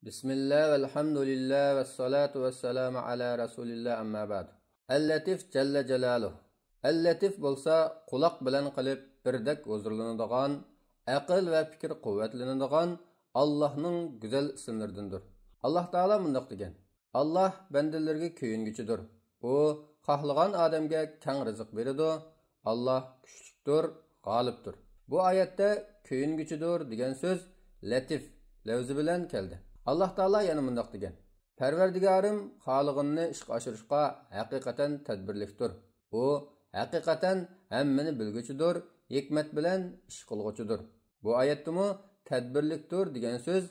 Bismillah velhamdülillah ve salatu ve selamu ala Resulillah amma ba'd. El-Latif Celle Celaluhu. El-Latif bolsa kulaq bilan qilib birdek huzurlanadigan, aql ve fikir quvvetlanadigan Allah'ның güzel isimlerindendir. Allah Taala mundaq degan: Allah bendelerge köyüngüçüdür. O xohlagan adamga keng rizq beradi. Allah kuchlikdir, g'olibdir. Bu oyatda köyüngüçüdür degan so'z Latif lafzi bilan keldi. Allah Taala yana mundaq degan: Parvardigorim xolig'inni ishga oshirishga haqiqatan tadbirlikdir. U haqiqatan hammani bilguchidir, hikmat bilan ish qilguchidir. Bu oyatdimi tadbirlikdir degan so'z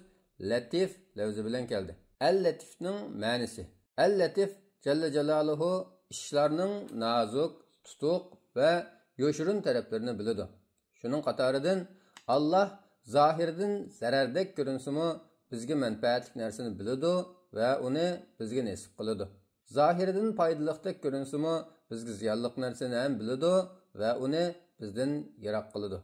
Latif lafzi bilan keldi. Al-Latifning ma'nosi: Al-Latif Jalla Jalaluhu ishlarning nozuk, tutuq va yo'shirin taraflarini biladi. Shuning qatoridan Allah zohirdan zarardek ko'rinsimi bizga manfaatli narsani biladi va uni bizga nasib qiladi. Zohirdan foydaliqdek ko'rinsimi bizga ziyonli narsani ham biladi va uni bizdan yiroq qiladi.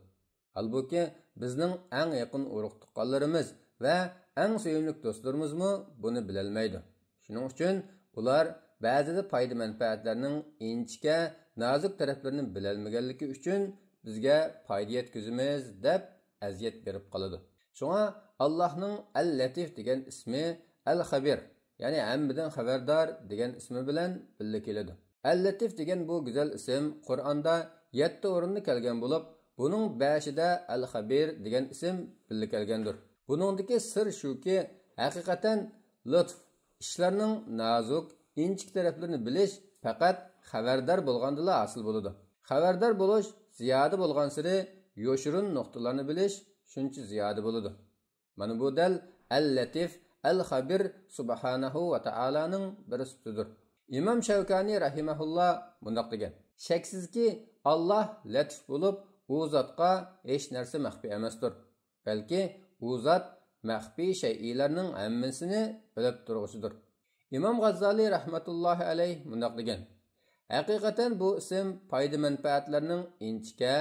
Halbuki bizning eng yaqin urug' tuqqanlarimiz va eng sevimli do'stlarimizmi buni bilolmaydi. Shuning uchun ular ba'zida foyda manfaatlarning inchika, nozik taraflarini bilolmaganligi uchun bizga foyda yetkazamiz deb aziyat berib qoladi. Şuna Allah'ның Al-Latif degan ismi Al-Xabir, yani hammadan xabardor degan ismi bilan birga keladi. Al-Latif degan bu güzel isim Qur'onda 7 o'rinda kelgan bo'lib, buning 5ida Al-Xabir degan ism birga kelgandir. Buningdagi sir shuki, haqiqatan lutf, ishlarning nozuk, inchik taraflarini bilish faqat xabardor bo'lgandala hosil bo'ladi. Xabardor bo'lish ziyoda bo'lgan siri yo'shirin nuqtalarni bilish shuncha ziyoda bo'ladi. Mana bu dal Al-Latif, Al-Xabir subhanahu va taolaning bir sifatidir. İmam Şevkani rahimahullah bundoq degan: Shaksizki Allah latif bo'lib, u zotga hech narsa maxfi emasdir. Balki u zot maxfi shay'larning hammasini bilib turg'uchidir. İmam G'azzali rahmatullohi alayh bundoq degan: Haqiqatan bu ism foyda manfaatlarning inchika,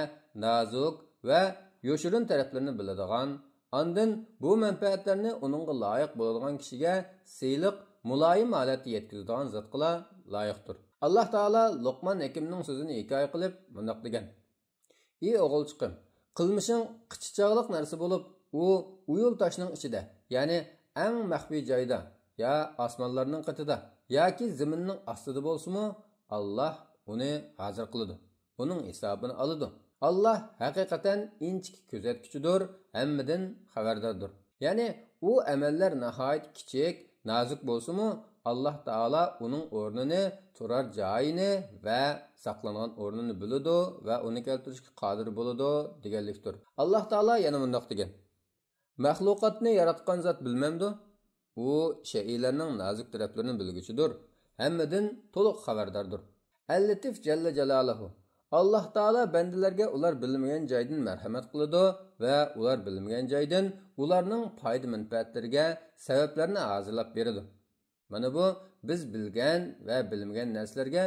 nozuk va yo'shirin taraflarini biladigan, ondan bu manfaatlarni uningga loyiq bo'ladigan kishiga siyliq, muloyim holatda yetkazadigan zotga loyiqdir. Alloh taolo Luqman hakimning so'zini hikoya qilib bundoq degan: "Ey o'g'ilchiqim, qilmishing qichichog'liq narsa bo'lib, u uyul toshning ichida, ya'ni eng maxfiy joyda, ya osmonlarning qatida yoki zaminning ostida bo'lsa-mu, Alloh uni hozir qiladi. Uning hisobini oladi. Allah haqiqatan inchik kuzatkichidir, hammadan xabardordir. Ya'ni u amallar nihoyat kichik, nozik bo'lsa-mu, Alloh taolo uning o'rnini, turar joyini va saqlangan o'rnini biladi va uni keltirishga qodir bo'ladi deganlikdir. Alloh taolo yana bundoq degan: Maxluqotni yaratgan zot bilmamdi? U shay'larning nozik taraflarini bilguchidir, hammadan to'liq xabardordir. Al-Latif Jalla Jalaluhu. Allah Taala bendelerge ular bilmeyen joydan merhamet qiladi va ular bilmeyen joydan ularning foyda manfaatlarga sabablarni hozirlab beradi. Mana bu biz bilgan va bilmagan narsalarga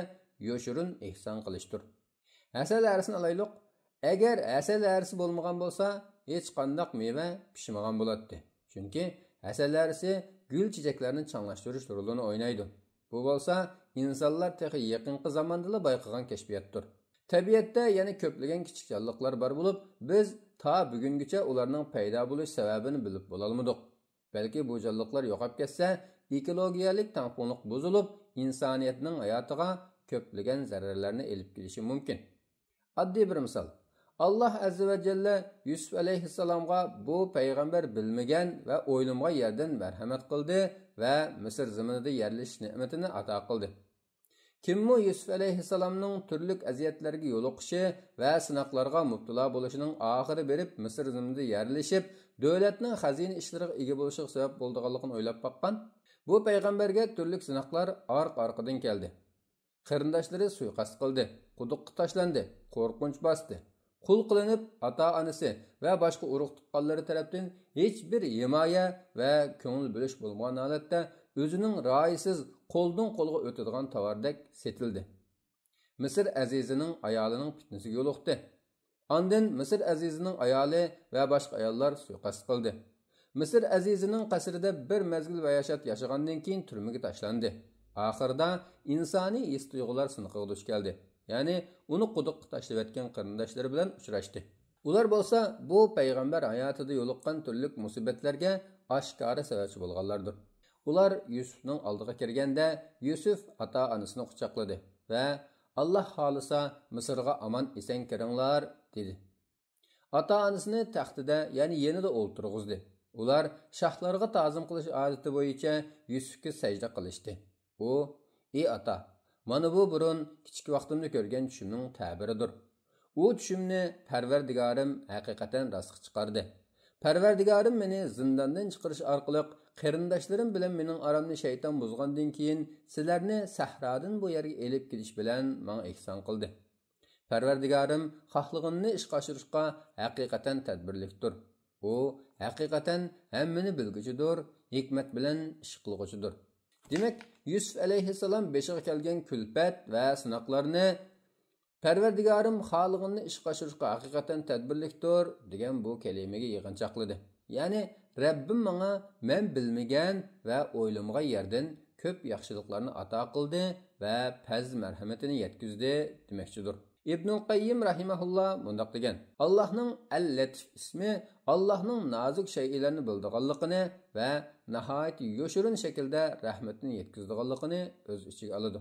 yo'shirin ihson qilishdir. Asal arsini alaylik. Agar asal arsi bo'lmagan bo'lsa, hech qanday meva pishmagan bo'ladi. Chunki asal arsi gul chechaklarni changlashtirish rolini o'ynaydi. Bu bo'lsa, insonlar texi yaqinqi zamonda bayqagan kashfiyatdir. Tabiatda yana ko'plagan kichik jonliqlar bor bo'lib, biz ta bugungacha ularning paydo bo'lish sababini bilib bo'lolmadik. Balki bu jonliqlar yo'qolib ketsa, ekologiyalik tangpunlik buzilib, insoniyatning hayotiga ko'plagan zararlarni elib kelishi mumkin. Oddiy bir misol. Alloh azza va jalla Yusuf alayhissalomga bu payg'ambar bilmagan va o'ylamgan yerdan marhamat qildi va Misr zaminida yerlashish ne'matini ato qildi. Kimmi Yusuf alayhissalomning turli aziyatlarga yo'liqishi va sinoqlarga mubtalo bo'lishining oxiri berib Misr zaminida yerlashib, davlatning xazina ishlariga ega bo'lishiga sabab bo'lganligini o'ylab baqqan. Bu payg'ambarga turli sinoqlar orqa-orqadan keldi. Qarindoshlari suiqasd qildi, quduqqa tashlandi, qo'rqinch bosdi. Qul qilinib, ota-onasi va boshqa urug' tuqqanlari tarafdan hech bir himoya va ko'ngil bo'lish bo'lmagan holatda o'zining ra'yisiz qo'ldan qo'lga o'tadigan tovardek setildi. Misr azizining ayolining fitnasiga yo'liqdi. Ondan Misr azizining ayoli va boshqa ayollar suiqasd qildi. Misr azizining qasrida bir mezgil va yashagandan keyin turmaga tashlandi. Oxirida insoniy his-tuyg'ular siniqiga duch keldi. Ya'ni uni quduqqa tashlab etgan qarindoshlari bilan uchrashdi. Ular bo'lsa bu payg'ambar hayotida yo'liqqan turli musibatlarga oshkora sababchi bo'lganlardir. Ular Yusufning oldiga kirganda Yusuf ota-onasini quchoqladi va Alloh xolisa Misrga omon eson kiringlar dedi. Ota-onasini taxtida, ya'ni yenida o'ltirg'izdi. Ular shohlarga ta'zim qilish odati bo'yicha Yusufga sajda qilishdi. U: "Ey ota, mana bu burun kichik vaqtimda ko'rgan tushimning ta'biridir. U tushimni Parvardigorim haqiqatan rostga chiqardi. Parvardigorim meni zindondan chiqarish orqali qarindoshlarim bilan mening aramni shayton buzgandan keyin sizlarni sahrodan bu yerga elib kelish bilan menga ihson qildi. Parvardigorim xohlaganini ishga oshirishga haqiqatan tadbirlikdir. U haqiqatan hammani bilguchidir, hikmat bilan ish qilguchidir." Demak, Yusuf alayhissalom beshiga kelgan kulfat va sinoqlarni Parvardigorim xohlaganini ishga oshirishga haqiqatan tadbirlikdir degan bu kalimaga yig'inchoqladi. Ya'ni Rabbim menga men bilmagan va o'ylamagan yerdan ko'p yaxshiliklarni ato qildi va fazl marhamatini yetkazdi demoqchidir. İbnül Qayyim rahimahullah mundaq degan: Allohning Al-Latif ismi Allohning nozik shaylarni bildiganligini va nihoyat yoshirin shaklda rahmatini yetkazganligini o'z ichiga oladi.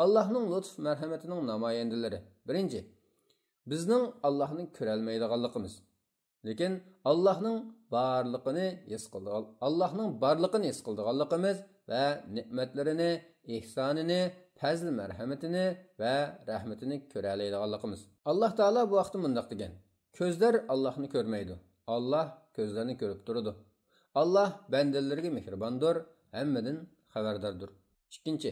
Allohning lutf marhamatining namoyandalari. Birinchi, bizning Allohni ko'rolmaydiganligimiz. Lekin Allohning barligini his qildiganligimiz va ne'matlarini, ihsonini, fazl marhamatini va rahmatini ko'ra oladiganligimiz. Alloh taolo bu vaqtda mundaq degan: Ko'zlar Allohni ko'rmaydi. Alloh ko'zlarni ko'rib turadi. Alloh bandalariga mehribondir, hammadan xabardordir. Ikkinchi,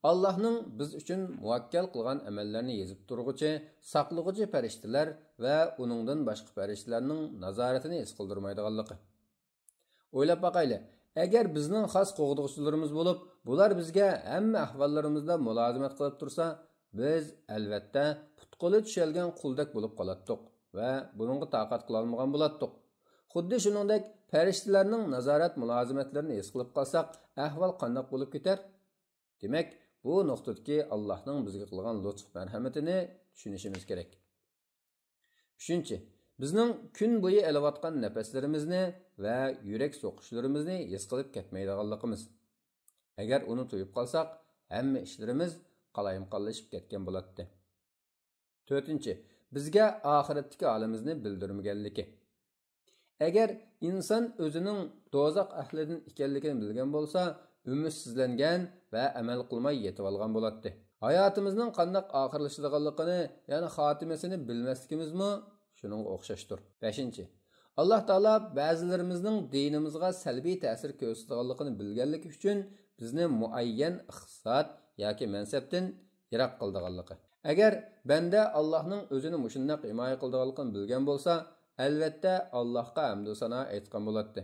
Allohning biz uchun muvakkal qilgan amallarni yezib turg'uchi, saqlag'uchi farishtalar va uningdan boshqa farishtalarning nazoratini his qildirmaydiganligi. O'ylab boqayli, agar bizning xos qo'g'dug'chilarimiz bo'lib, bular bizga hamma ahvollarimizda mulozimat qilib tursa, biz albatta putquli tushalgan quldek bo'lib qolatdik va buningga taqat qila olmagan bo'latdik. Xuddi shuningdek, farishtalarning nazorat mulozimatlarini his qilib qolsak, ahvol qanday bo'lib ketar? Demak, bu nuqtadagi Allohning bizga qilgan lutf marhamatini tushunishimiz kerak. 3. Bizning kun bo'yi elayotgan nafaslarimizni va yurak so'qishlarimizni his qilib ketmaydiganligimiz. Agar uni to'yib qolsak, hamma ishlarimiz qalayimqonlashib ketgan bo'ladi. 4. Bizga oxiratdagi holimizni bildirmaganligi. Agar inson o'zining do'zax ahlidan ekanligini bilgan bo'lsa, ümidsizlangan va amal qilmay yetib olgan bo'ladi. Hayotimizning qanday oxirlashadiganligini, ya'ni xotimasini bilmasligimizmi shuningga o'xshashdir. 5. Alloh taolo ba'zilarimizning dinimizga salbiy ta'sir ko'rsatganligini bilganligi uchun bizni muayyan ixtisot yoki mansabdan yiroq qildiganligi. Agar banda Allohning o'zini mushundoq himoya qildiganligini bilgan bo'lsa, albatta Allohga hamd va sano aytgan bo'ladi.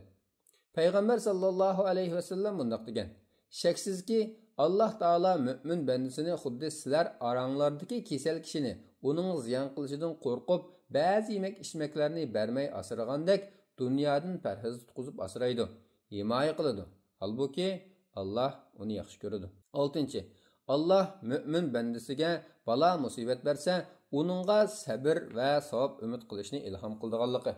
Payg'ambar sallallohu alayhi vasallam bundoq degan: Shaksizki Alloh taolo mu'min bandasini xuddi sizlar oranglardagi kasal kishini uning ziyon qilishidan qo'rqib, ba'zi yemak-ichmaklarni bermay asragandek dunyodan parhez tutqizib asraydi, himoya qiladi. Halbuki Alloh uni yaxshi ko'radi. 6. Alloh mu'min bandasiga balo musibat bersa, uningga sabr va savob umid qilishni ilhom qildiganligi.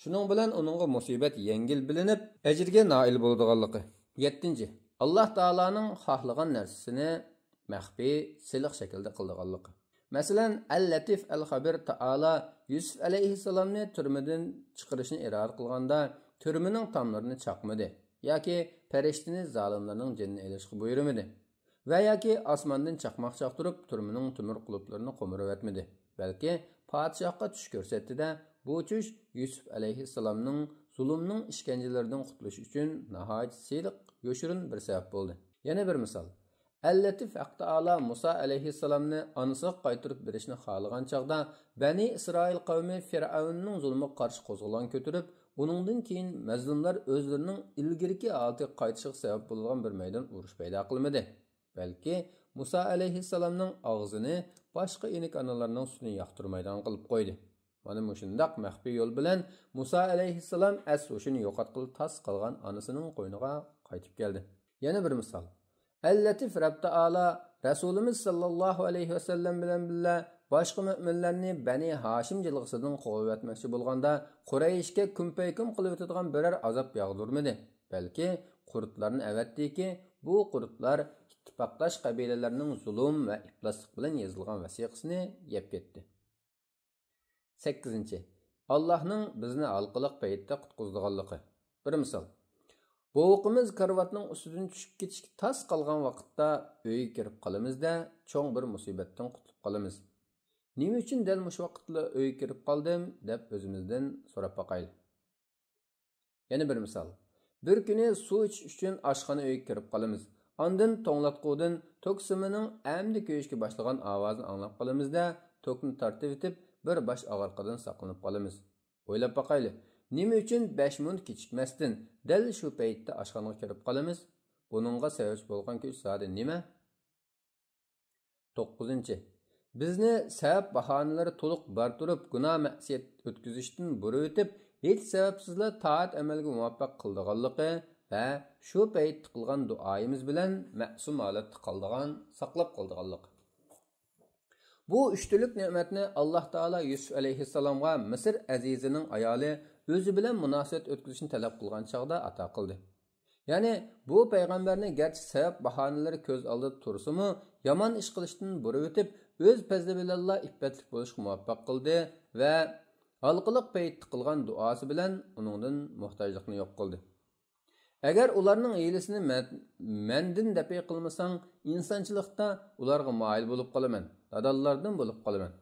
Shuning bilan uningga musibat yengil bilinib, ajrga noil bo'ladiganligi. 7. Alloh taolaning xohlagan narsasini maxfiy, siliq shaklda qildiganligi. Masalan, Al-Latif Al-Xabir taala Yusuf alayhissalomni turmadan chiqarishni iroda qilganda, turmaning tomlarini chaqmadi yoki farishtani zolimlarning jinni elishga buyurmadi va yoki osmondan chaqmoq chaqtirib turmaning tumur qulublarini qo'mirib etmadi. Balki podshohga tush ko'rsatdi-da, bu tush Yusuf alayhissalomning zulmning ishkencelaridan qutulish uchun nihoyat siliq, yoshirin bir sabab bo'ldi. Yana bir misol. Al-Latif Haq Taala Musa alayhissalomni onasiga qaytarib berishni xohlagan chaqda Bani Isroil qavmi Fir'avnning zulmiga qarshi qo'zg'olon ko'tarib, uningdan keyin mazlumlar o'zlarining ilgirki holatiga qaytishiga sabab bo'lgan bir maydon urush paydo qilmadi. Balki Musa alayhissalomning og'zini boshqa enik analarning sutini yoqtirmaydigan qilib qo'ydi. Mana mushundaq maxfiy yo'l bilan Musa alayhissalom as-hushini yo'qotqili tas qolgan onasining qo'yniga qaytib keldi. Yana bir misol. Al-Latif Rabb Taala Rasulimiz sallallohu alayhi vasallam bilan birga boshqa mu'minlarni Bani Hashim jilg'isidan quvib etmoqchi bo'lganda Qurayshga kumpay-kum qilib o'tadigan biror azob yog'dirmadi. Balki qurtlarni avatdiki, bu qurtlar ittifoqdosh qabilalarning zulm va ifloslik bilan yozilgan vasiqasini yeb ketdi. 8. Allohning bizni halqiliq paytda qutqizganligi. Bir misol. Bovuqimiz karvatning ustidan tushib ketishga tas qolgan vaqtda uyga kirib qolamizda, cho'ng bir musibatdan qutulib qolamiz. Nima uchun dal mush vaqtda uyga kirib qoldim deb o'zimizdan so'rab boqaylik. Yana bir misol. Bir kuni suv ichish uchun oshxona uyga kirib qolamiz. Ondan to'nglatqudan tok simining amdi ko'yishga boshlagan ovozini anglab qolamizda, tokni tortib etib bir bosh og'riqdan saqlanib qolamiz. O'ylab boqaylik. Nima uchun 5 minut kechikmasdan dal shu paytda oshxonaga kirib qolamiz? Buningga sabab bo'lgan kuch soati nima? 9. Bizni sabab bahonalari to'liq bar turib, gunoh ma'siyat o'tkazishdan burib o'tib, hech sababsizlar toat amalga muvaffaq qildiganligi va shu paytda qilgan duoyimiz bilan ma'sum holatda qoldigan, saqlab qoldiganligi. Bu uchtilik ne'matni Alloh taolo Yusuf alayhissalomga Misr azizining ayoli o'zi bilan munosabat o'tkazishni talab qilgan chog'da ato qildi. Ya'ni bu payg'ambarning garchi sabab bahonalari ko'z oldida tursa-mu, yomon ish qilishdan burib o'tib, o'z fazli bilan iffatlik bo'lishga muvaffaq qildi va halqiliq paytda qilgan duosi bilan uningdan muhtojlikni yo'q qildi. Agar ularning hiylasini mendin dafiy qilmasang, insonchilikda ularga moyil bo'lib qolaman, dadallardan bo'lib qolaman.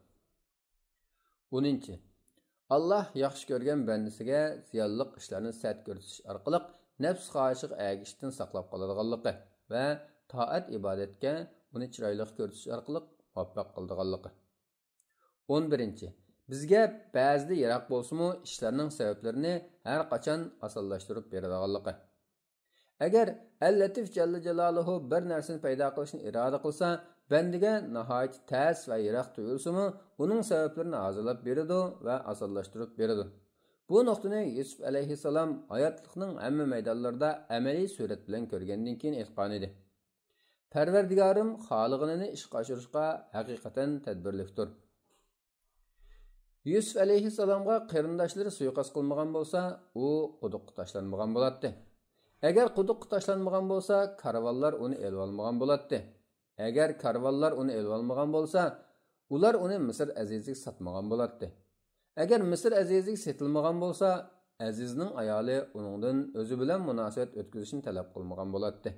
10. Allah yaxshi ko'rgan bandasiga ziyonliq ishlarni sat ko'rsatish orqali nafs xohishiga agishishdan saqlab qoladiganligi va toat ibodatga uni chiroyli ko'rsatish orqali muvaffaq qiladiganligi. 11. Bizga ba'zida yiroq bo'lsa-mu, ishlarning sabablarini har qachon osonlashtirib beradiganligi. Agar Al-Latif Jalla Jalaluhu bir narsani paydo qilishni iroda qilsa, bandiga nihoyat tas va yiroq tuyulsa-mu, uning sabablarini hozirlab beradi va osonlashtirib beradi. Bu nuqtani Yusuf alayhissalom hayotlikning hamma maydonlarida amaliy surat bilan ko'rgandan keyin aytgan edi. Parvardigorim xolig'ini ishga oshirishga haqiqatan tadbirlikdir. Yusuf alayhissalomga qarindoshlari suiqasd qilmagan bo'lsa, u quduqqa tashlanmagan bo'ladi. Agar quduqqa tashlanmagan bo'lsa, karvonlar uni elib olmagan bo'ladi. Agar karvonlar uni elib olmagan bo'lsa, ular uni Misr aziziga sotmagan bo'ladi. Agar Misr aziziga setilmagan bo'lsa, azizning ayoli uningdan o'zi bilan munosabat o'tkazishni talab qilmagan bo'ladi.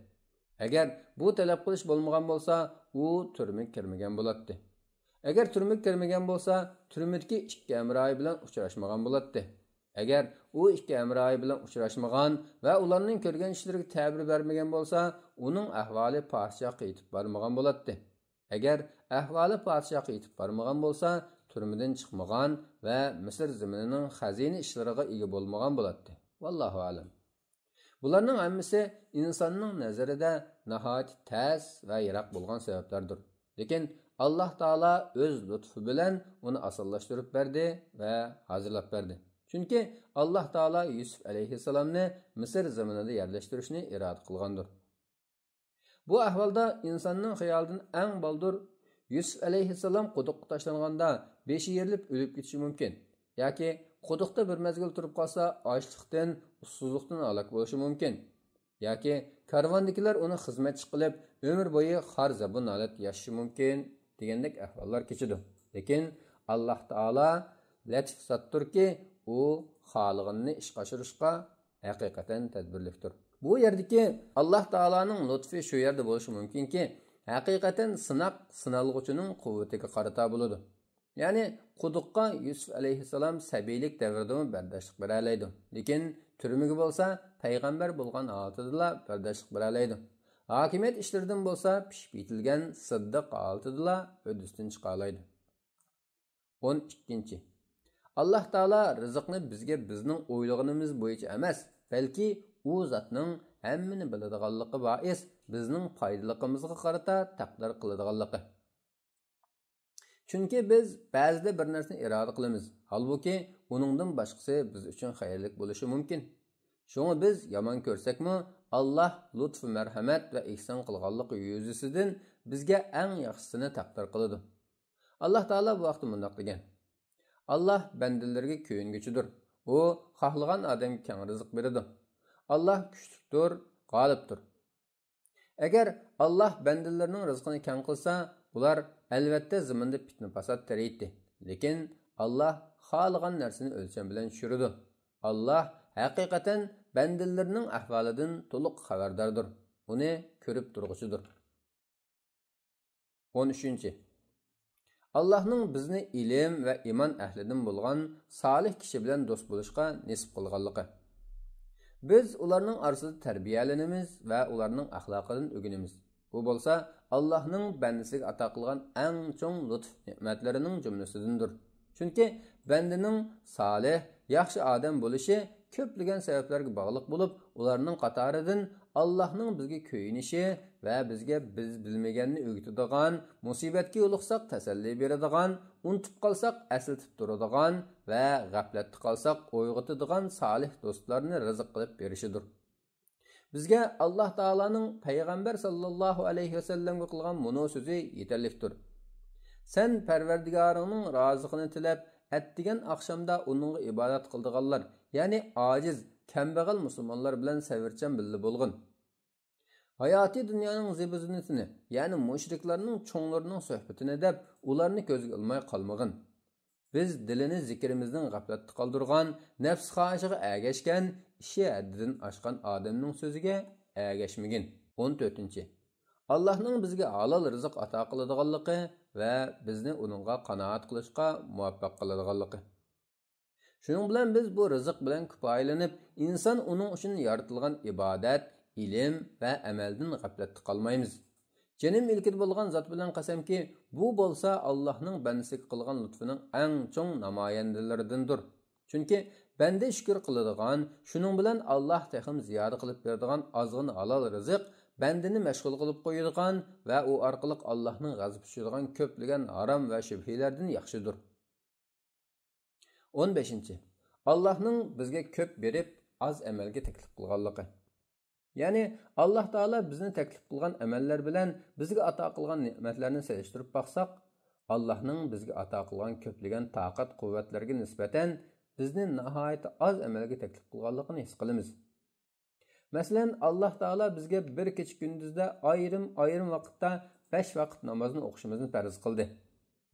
Agar bu talab qilish bo'lmagan bo'lsa, u turmaga kirmagan bo'ladi. Agar turmaga kirmagan bo'lsa, turmadagi ikki amroyi bilan uchrashmagan bo'ladi. Agar u ikki amroyi bilan uchrashmagan va ularning ko'rgan ishlariga ta'bir bermagan bo'lsa, uning ahvoli podshohga yetib bormagan bo'ladi. Agar ahvoli podshohga yetib bormagan bo'lsa, turmadan chiqmagan va Misr zaminining xazina ishlariga ega bo'lmagan bo'ladi. Vallohu alam. Bularning hammasi insonning nazarida nihoyat tas va yiroq bo'lgan sabablardir. Lekin Alloh taolo o'z lutfi bilan uni osonlashtirib berdi va hozirlab berdi. Chunki Alloh taolo Yusuf alayhissalomni Misr zaminida yerlashtirishni iroda qilgandir. Bu ahvolda insonning xayolidan eng baldur Yusuf alayhissalom quduqqa tashlanganda beshi yerilib o'lib ketishi mumkin yoki quduqda bir mezgil turib qolsa ochlikdan, ussizlikdan halok bo'lishi mumkin yoki karvondagilar uni xizmatchi qilib umr bo'yi xor zabun holat yashashi mumkin degandek ahvollar kechadi. Lekin Alloh taolo latif zotdirki, u xolig'ini ishga oshirishga haqiqatan tadbirlikdir. Bu yerdagi Alloh taolaning lutfi shu yerda bo'lishi mumkinki, haqiqatan sinalg'uchining quvvatiga qarata bo'ladi. Ya'ni quduqqa Yusuf alayhissalom sabiylik davrida bardoshlik bera oladi. Lekin turmaga bo'lsa, payg'ambar bo'lgan holatida bardoshlik bera oladi. Hokimiyat ishlaridan bo'lsa, pishib yetilgan siddiq holatida o'disdan chiqa oladi. 12. Alloh taolo rizqni bizga bizning o'ylaganimiz bo'yicha emas, balki u zotning hammani biladiganligi bois bizning foydaliligimizga qarata taqdir qiladiganligi. Chunki biz ba'zida bir narsani iroda qilamiz, holbuki uningdan boshqasi biz uchun xayrli bo'lishi mumkin. Shunga biz yomon ko'rsakmi, Alloh lutf, marhamat va ihson qilganligi yuzasidan bizga eng yaxshisini taqdir qiladi. Alloh taolo bu vaqtda mundoq degan: Alloh bandalariga ko'yinguchidir. U xohlagan odamga keng rizq beradi. Alloh kuchlidir, g'olibdir. Agar Alloh bandalarining rizqini keng qilsa, ular albatta zaminda fitna fasod taraydi. Lekin Alloh xohlagan narsani o'lcham bilan tushiradi. Alloh haqiqatan bandalarining ahvolidan to'liq xabardordir. Uni ko'rib turg'uchidir. 13. Allohning bizni ilm va iymon ahlidan bo'lgan solih kishi bilan do'st bo'lishga nasib qilganligi. Biz ularning orasida tarbiyalanamiz va ularning axloqidan o'rganamiz. Bu bo'lsa, Allohning bandasiga ato qilgan eng cho'ng lutf ne'matlarining jumlasidandir. Chunki bandaning solih, yaxshi odam bo'lishi ko'plagan sabablarga bog'liq bo'lib, ularning qatoridan Allohning bizga ko'yinishi va bizga biz bilmaganni o'rgatadigan, musibatga yo'liqsaq tasalli beradigan, unutib qolsak aslatib turadigan va g'aflatda qolsak uyg'otadigan solih do'stlarni rizq qilib berishidir. Bizga Alloh taolaning payg'ambar sallallohu alayhi vasallamga qilgan muno so'zi yetarlikdir. Sen Parvardigoringning roziligini tilab, atdigan oqshomda uningga ibodat qildiganlar, ya'ni ojiz, kambag'al musulmonlar bilan savirchan billi bo'lg'in. Hayoti dunyoning zibizinitini, ya'ni mushriklarning cho'nglarining suhbatini deb, ularni ko'zga ilmay qolmag'in. Biz dilini zikrimizning g'aflatda qoldirgan, nafs xohishiga agashgan, ishi haddidan oshgan odamning so'ziga agashmagin. 14. Allohning bizga halol rizq ato qiladiganligi va bizni uningga qanoat qilishga muvaffaq qiladiganligi. Shuning bilan biz bu rizq bilan kifoyalanib, inson uning uchun yaratilgan ibodat, ilm va amaldan g'aflatda qolmaymiz. Jenim ilkid bo'lgan zot bilan qasamki, bu bo'lsa Allohning bandasiga qilgan lutfining eng cho'ng namoyandalaridandir. Chunki banda shukr qiladigan, shuning bilan Alloh texim ziyoda qilib beradigan ozg'in halol rizq bandani mashg'ul qilib qo'yadigan va u orqali Allohning g'azabi tushadigan ko'plagan harom va shubhalardan yaxshidir. 15. Allohning bizga ko'p berib, az amalga taklif qilganligi. Ya'ni Alloh taolo bizni taklif qilgan amallar bilan bizga ato qilgan ne'matlarni solishtirib baqsaq, Allohning bizga ato qilgan ko'plagan taqat quvvatlarga nisbatan bizni nihoyat az amalga taklif qilganligini his qilamiz. Masalan, Alloh taolo bizga bir kecha kunduzda ayrim vaqtda 5 vaqt namozni o'qishimizni farz qildi.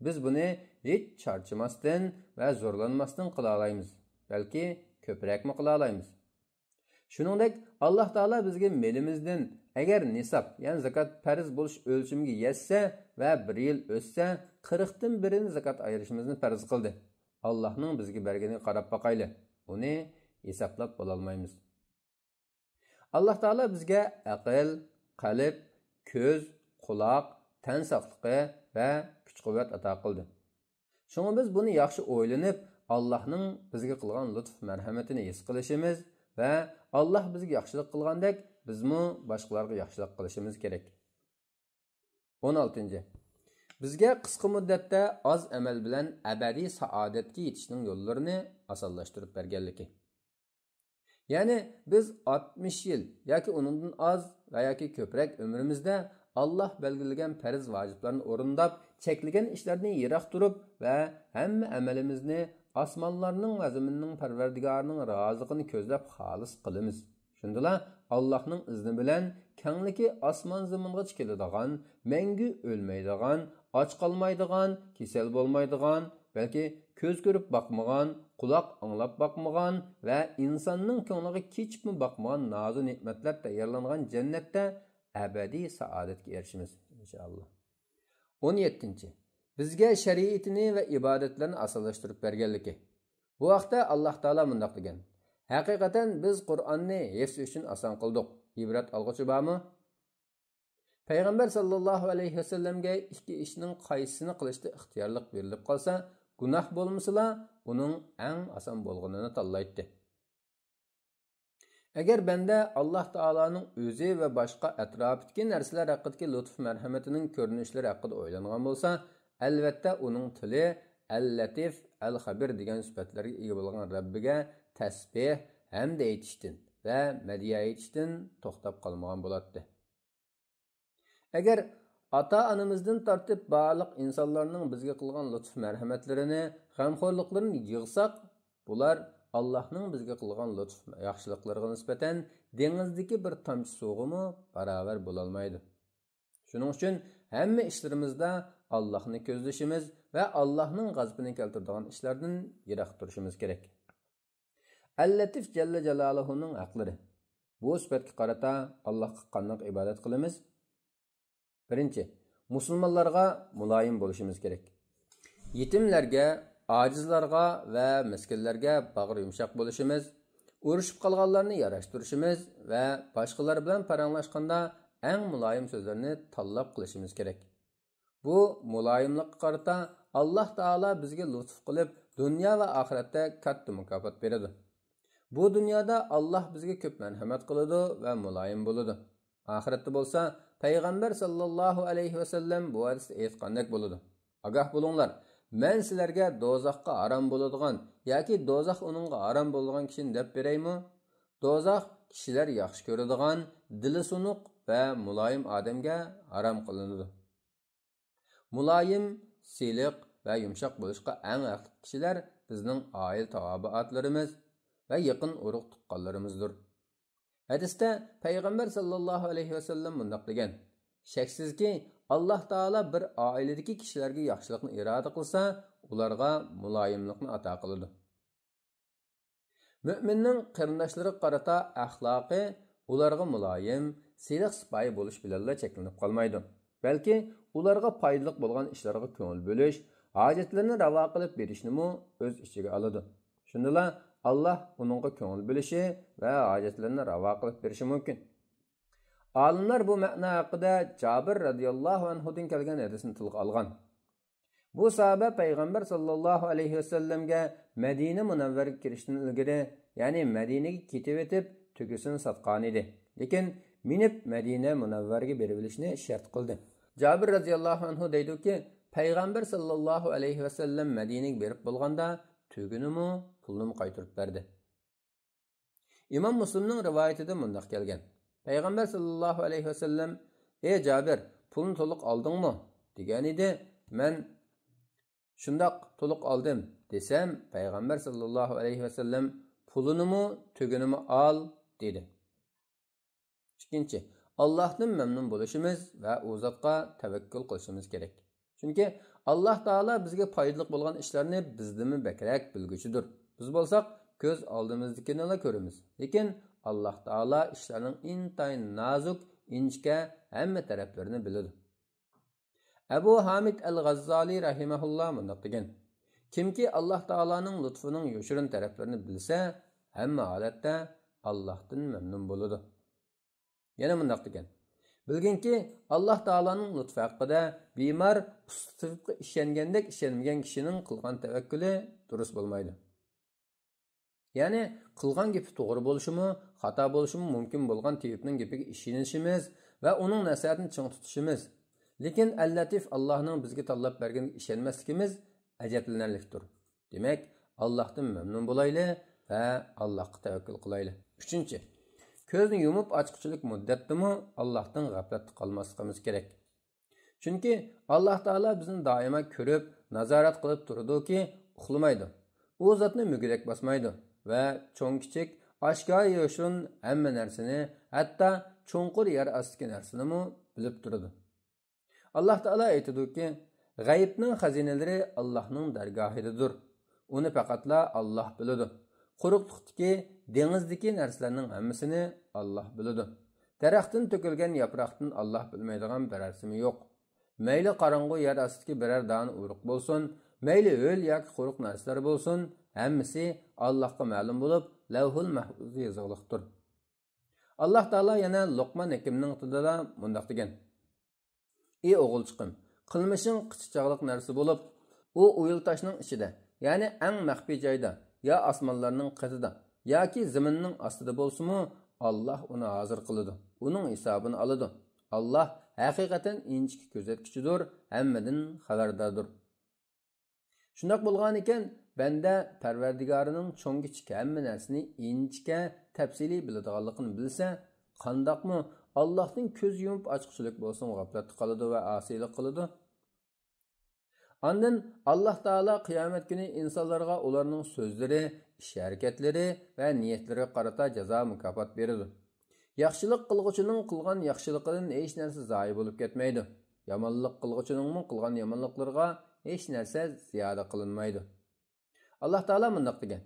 Biz buni hech charchamasdan va zo'rlanmasdan qila olamiz, balki ko'prakmi qila olamiz. Shuningdek, Alloh taolo bizga melimizdan agar nisob, ya'ni zakot farz bo'lish o'lchamiga yetsa va 1 yil o'tsa, 40 dan birini zakot ayirishimizni farz qildi. Allohning bizga berganiga qarab boqayli. Uni hisoblab bo'la olmaymiz. Alloh taolo bizga aql, qalb, ko'z, quloq, tan sog'ligi va kuch-quvvat ato qildi. Shunga biz buni yaxshi o'ylanib, Allohning bizga qilgan lutf marhamatini his qilishimiz va Alloh bizga yaxshilik qilgandek, bizmi boshqalarga yaxshilik qilishimiz kerak. 16. Bizga qisqa muddatda oz amal bilan abadiy saodatga yetishning yo'llarini osonlashtirib berganligi. Ya'ni biz 60 yil yoki undan oz va yoki ko'proq umrimizda Alloh belgilagan farz vojiblarni o'rindab, cheklagan ishlarni yiroq turib va hamma amalimizni osmonlarning va zaminning Parvardigorining roziligini ko'zlab xolis qilamiz. Shundala Allohning izni bilan kengligi osmon zaminga keladigan, mangu o'lmaydigan, och qolmaydigan, kasal bo'lmaydigan, balki ko'z ko'rib boqmagan, quloq anglab boqmagan va insonning ko'ngliga kechibmi boqmagan nozu ne'matlar tayyorlangan jannatda abadiy saodatga erishimiz inshaalloh. 17. Bizga shariatini va ibodatlarni osonlashtirib berganligi. Bu vaqtda Alloh taolo mundoq degan: Haqiqatan biz Qur'onni hifz uchun oson qildik. Ibrat olg'uchi bormi? Payg'ambar sallallohu alayhi vasallamga ikki ishning qaysisini qilishda ixtiyorlik berilib qolsa, gunoh bo'lmasa, uning eng oson bo'lganini tanlaydi. Agar banda Alloh taolaning o'zi va boshqa atrofdagi narsalar haqidagi lutf marhamatining ko'rinishlari haqida o'ylangan bo'lsa, albatta uning tili al-latif, al-xabir degan sifatlarga ega bo'lgan Rabbiga tasbih hamda aytishdan va madhiya aytishdan to'xtab qolmagan bo'ladi. Agar ota-onamizdan tortib barliq insonlarning bizga qilgan lutf marhamatlarini, g'amxo'rliklarini yig'sak, bular Allohning bizga qilgan lutf yaxshiliklariga nisbatan dengizdagi bir tomchi suvg'imi barobar bo'la olmaydi. Shuning uchun hamma ishlarimizda Allohni ko'zlashimiz va Allohning g'azabini keltiradigan ishlardan yiroq turishimiz kerak. Al-Latif Jalla Jalaluhuning haqlari. Bu sifatga qarata Allohga qanday ibodat qilamiz? Birinchi, musulmonlarga muloyim bo'lishimiz kerak. Yetimlarga, ojizlarga va miskinlarga bag'ri yumshoq bo'lishimiz, urushib qolganlarni yarashtirishimiz va boshqalar bilan paranglashganda eng muloyim so'zlarni tanlab qilishimiz kerak. Bu muloyimlikqa qarata Alloh taolo bizga lutf qilib, dunyo va oxiratda katta mukofot beradi. Bu dunyoda Alloh bizga ko'p marhamat qiladi va muloyim bo'ladi. Oxiratda bo'lsa, payg'ambar sallallohu alayhi va sallam bu hadisda aytgandek bo'ladi. Ogoh bo'linglar, men sizlarga dozoqqa harom bo'ladigan yoki dozoq uningga harom bo'ladigan kishini deb beraymi? Dozoq kishilar yaxshi ko'radigan, dili sunuq va muloyim odamga harom qilinadi. Muloyim, siliq va yumshoq bo'lishga eng haqli kishilar bizning oil taobatlarimiz va yaqin urug' tuqqanlarimizdir. Hadisda payg'ambar sallallohu alayhi va sallam bunday degan: shaksizki Alloh taolo bir oiladagi kishilarga yaxshilikni iroda qilsa, ularga muloyimlikni ato qiladi. Mu'minning qarindoshlariga qarata axloqi ularga muloyim, siliq sipoyi bo'lish bilan cheklanib qolmaydi. Balki ularga foydali bo'lgan ishlarga ko'ngil bo'lish, hojatlarini ravo qilib berishni o'z ichiga oladi. Shundala Allah onunğa ko'ngil bilishi va hojatlarini ravo qilib berishi mumkin. Olimlar bu ma'no haqida Jabir radhiyallohu anhudan kelgan hadisni tilga olgan. Bu sahoba payg'ambar sallallohu alayhi va sallamga Madina Munawvarga kirishdan ilgari, ya'ni Madinaga ketib etib, tugisini sotgan edi. Lekin minib Madina Munawvarga berib olishni shart qildi. Jabir radhiyallohu anhu deydi-ki, payg'ambar sallallohu alayhi va sallam Madinaga berib bo'lganda tugunimi, pulni qaytarib berdi. Imom Muslimning rivoyatida bunday kelgan. Payg'ambar sallallohu alayhi va sallam: "Ey Jabir, pulni to'liq oldingmi?" degan edi. Men shundoq to'liq oldim desam, payg'ambar sallallohu alayhi va sallam pulini tugunimi ol dedi. Ikkinchi, Allohdan mamnun bo'lishimiz va u zotga tavakkul qilishimiz kerak. Chunki Alloh taolo bizga foydali bo'lgan ishlarni bizdan bakrak bilguchidir. Biz bo'lsak, ko'z oldimizdagini ko'ramiz. Lekin Alloh taolo ishlarning intayin nozik, inchka hamma taraflarini biladi. Abu Hamid al-G'azzali rahimahulloh bunday degan: kimki Alloh taoloning lutfining yoshirin taraflarini bilsa, hamma holatda Allohdan mamnun bo'ladi. Yana bunday degan: bilginki Alloh taoloning lutfi haqida bemor ustiga ishongandek ishonmagan kishining qilgan tavakkuli durust bo'lmaydi. Ya'ni qilgan gapi to'g'ri bo'lishimi, xato bo'lishimi mumkin bo'lgan tiyibning gapiga ishonishimiz va uning nasihatini ching tutishimiz. Lekin al-Latif Allohning bizga tanlab bergan ishonmasligimiz ajablanarlikdir. Demak, Allohdan mamnun bo'laylik va Allohga tavakkul qilaylik. 3. Ko'zni yumib ochqichilik muddatdami Allohdan g'aflatda qolmasligimiz kerak. Chunki Alloh taolo bizni doimo ko'rib, nazorat qilib turadi-ki, uxlamaydi. U zotni mugirak bosmaydi va cho'ng-kichik, oshkor yoshin hamma narsani, hatto cho'nqur yer ostidagi narsani bilib turadi. Alloh taolo aytadi-ki, g'aybning xazinalari Allohning dargohidadir. Uni faqatla Alloh biladi. Quruqlikdagi, dengizdagi narsalarning hammasini Alloh biladi. Daraxtdan to'kilgan yaproqdan Alloh bilmaydigan birarsi yo'q. Mayli qorong'u yer ostidagi biror dona uruq bo'lsin, mayli o'l yoki quruq narsalar bo'lsin, hammasi Allohga ma'lum bo'lib, Lavhul Mahfuzda yozilgandir. Alloh taolo yana Luqman Hakimning tilida bunday degan: "Ey o'g'ilchiqim, qilmishing qichiqchaqliq narsa bo'lib, u o'yil toshning ichida, ya'ni eng maxfiy joyda, ya osmonlarning qatida yoki zaminning ostida bo'lsa-mu, Alloh uni hozir qiladi. Uning hisobini oladi. Allah haqiqatan inchki ko'zatkichidir, hammadan xabardordir. Shundoq bo'lgan ekan, banda Parvardigorining cho'ng kichik hamma narsani inchga tafsiliy biladiganligini bilsa, qandoqmi Allohning ko'z yumib ochqichilik bo'lsin, g'aflatda qoladi va osiylik qiladi. Ondan Alloh taolo qiyomat kuni insonlarga ularning so'zlari, ish-harakatlari va niyatlariga qarata jazo mukofot beradi. Yaxshilik qilg'uchining qilgan yaxshiligidan hech narsa zoyi bo'lib ketmaydi. Yomonlik qilg'uchining qilgan yomonliklariga hech narsa ziyoda qilinmaydi. Alloh taolo mundaq degan: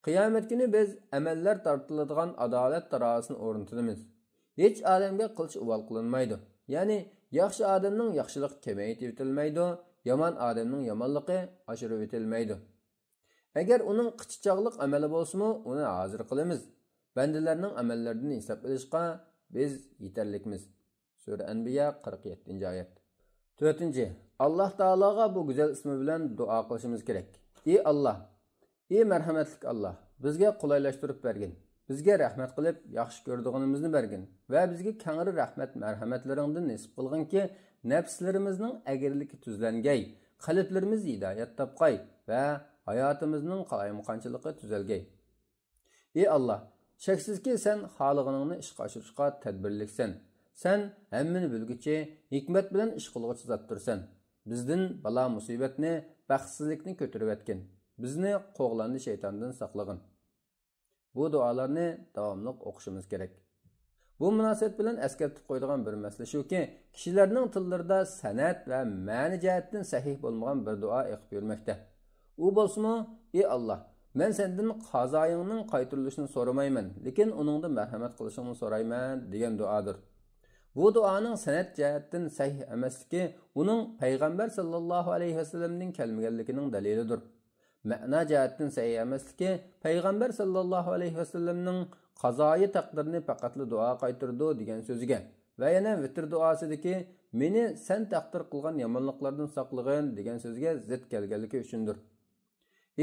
Qiyomat kuni biz amallar tortiladigan adolat tarozisini o'rnatamiz. Hech odamga qilich uvol qilinmaydi. Ya'ni yaxshi odamning yaxshiligi kamaytirib etilmaydi, yomon odamning yomonligi oshirib etilmaydi. Agar uning qichichoqlik amali bo'lsa-mu, uni hozir qilamiz. Bandalarning amallaridan hisob olishga biz yetarlikmiz. Sura Anbiya 47-oyat. 4. Alloh taologa bu go'zal ismi bilan duo qilishimiz kerak. Ey Alloh, ey marhamatlik Alloh, bizga qulaylashtirib bergin. Bizga rahmat qilib, yaxshi ko'rdiganimizni bergin va bizga kengri rahmat marhamatlaringdan nasib qilginki, nafslarimizning agirligi tuzlangay, qalblarimiz hidoyat topqay va hayotimizning qalaymuqanchiligi tuzalgay. Ey Alloh, shaksizki sen xolig'ingni ishga oshirishga tadbirliksan. Sen hammani bilguchi, hikmat bilan ish qilg'uchi zotdirsan. Bizdan balo musibatni, baxtsizlikni ko'tarib etgin. Bizni qo'g'landi shaytondan saqlag'in. Bu duolarni davomli o'qishimiz kerak. Bu munosabat bilan eskartib qo'yadigan bir masala shuki, kishilarning tillarida san'at va ma'ni jihatdan sahih bo'lmagan bir duo o'qib yurmoqda. U bo'lsa-mu, ey Alloh, men sendan qazoyingning qaytarilishini so'ramayman, lekin uningdan marhamat qilishingni so'rayman degan duodir. Bu duoning san'at jihatdan sahih emasligi uning payg'ambar sallallohu alayhi vasallamning kelmaganligining dalilidir. Ma'na jihatdan sahih emasligi payg'ambar sallallohu alayhi vasallamning qazoyi taqdirni faqatli duo qaytirdi degan so'ziga va yana vitr duosidagi meni sen taqdir qilgan yomonliklardan saqlag'in degan so'ziga zid kelganligi uchundir.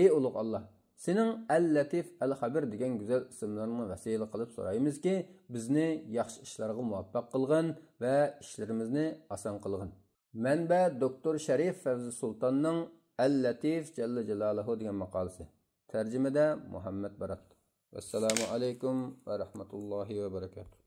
Ey ulug' Alloh, sening Al-Latif, Al-Xabir degan go'zal ismlarini vasila qilib so'raymizki, bizni yaxshi ishlarga muvaffaq qilgin va ishlarimizni oson qilgin. Manba Doktor Sharif Favzi Sultonning Al-Latif Jalla Jalaluhu degan maqolasi. Tarjimada Muhammad Barat. Assalomu alaykum va rahmatullohi va barakatuh.